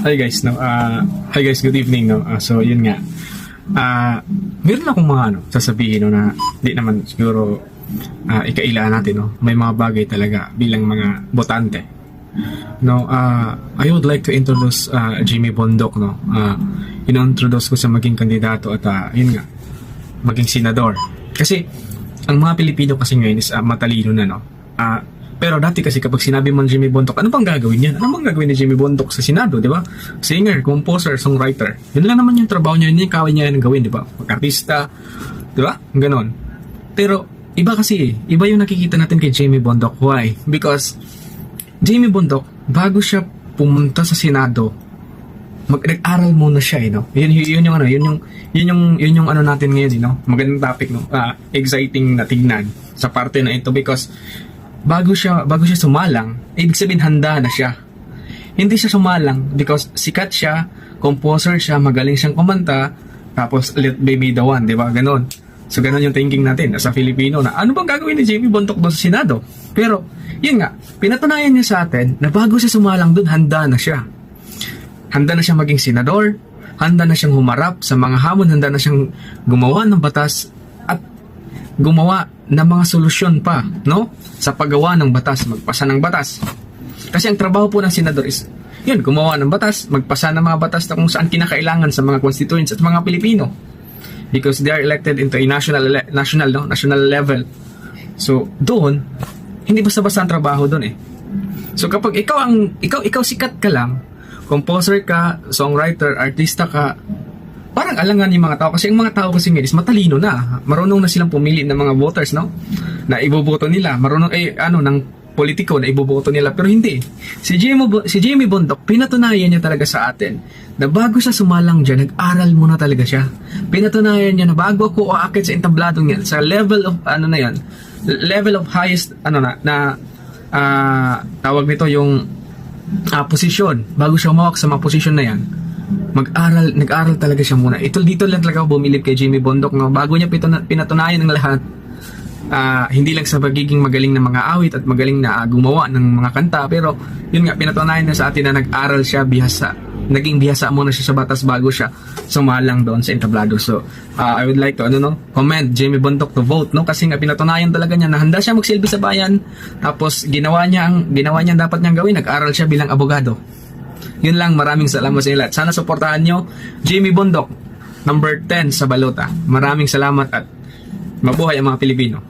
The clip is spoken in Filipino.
Hi guys, no. Hi guys, good evening, no. So yun nga. Meron akong mga sasabihin no na di naman siguro ikailangan natin, no. May mga bagay talaga bilang mga botante. No, I would like to introduce Jimmy Bondoc, no. Introduce ko sa maging kandidato at yun nga, maging senador. Kasi ang mga Pilipino kasi ngayon is matalino na, no. Pero dati kasi kapag sinabi man Jimmy Bondoc, ano bang gagawin niya? Ano bang gagawin ni Jimmy Bondoc sa Senado, di ba? Singer, composer, songwriter. Yun lang naman yung trabaho niya, yun yung kawin niya yung gawin, di ba? Mag-artista, di ba? Ganon. Pero iba kasi, iba yung nakikita natin kay Jimmy Bondoc. Why? Because Jimmy Bondoc, bago siya pumunta sa Senado, nag-aral muna siya, no? Yun yung ano natin ngayon, no? Magandang topic, no? Exciting na tignan sa parte na ito because bago siya sumalang, ibig sabihin handa na siya. Hindi siya sumalang because sikat siya, composer siya, magaling siyang kumanta, tapos let be the one, di ba? Ganon. So ganon yung thinking natin as a Filipino na ano bang gagawin ni Jimmy Bondoc doon sa Senado? Pero yun nga, pinatunayan niya sa atin na bago siya sumalang doon, handa na siya. Handa na siyang maging senador, handa na siyang humarap sa mga hamon, handa na siyang gumawa ng batas at gumawa ng mga solusyon pa, no? Sa paggawa ng batas, magpasa ng batas. Kasi ang trabaho po ng senador is, yun, gumawa ng batas, magpasa ng mga batas na kung saan kinakailangan sa mga constituents at mga Pilipino. Because they are elected into a national level. So, doon, hindi basta-basta ang trabaho doon eh. So, kapag ikaw sikat ka lang, composer ka, songwriter, artista ka, parang alangan yung mga tao kasi ang mga tao kasi ngayon is matalino na, marunong na silang pumili ng mga voters, no, na iboboto nila, marunong ng politiko na iboboto nila. Pero hindi, si Jimmy Bondoc, pinatunayan niya talaga sa atin na bago siya sumalang dyan, nag-aral muna talaga siya. Pinatunayan niya na bago ako aakit sa entabladong yan, sa level of level of highest tawag nito yung posisyon, bago siya umawak sa mga posisyon na yan, nag-aral talaga siya muna. Dito lang talaga ako bumilib kay Jimmy Bondoc, no? Bago niya pinatunayan ng lahat, hindi lang sa pagiging magaling na mga awit at magaling na gumawa ng mga kanta, pero yun nga, pinatunayan na sa atin na nag-aral siya, naging bihasa muna siya sa batas bago siya sumalang doon sa entablado. So, I would like to commend Jimmy Bondoc to vote, no? Kasi nga pinatunayan talaga niya na handa siya magsilbi sa bayan, tapos ginawa niya ang dapat niyang gawin, nag-aral siya bilang abogado. Yun lang, maraming salamat sa inyo lahat. Sana suportahan nyo Jimmy Bondoc, number 10 sa balota. Maraming salamat at mabuhay ang mga Pilipino.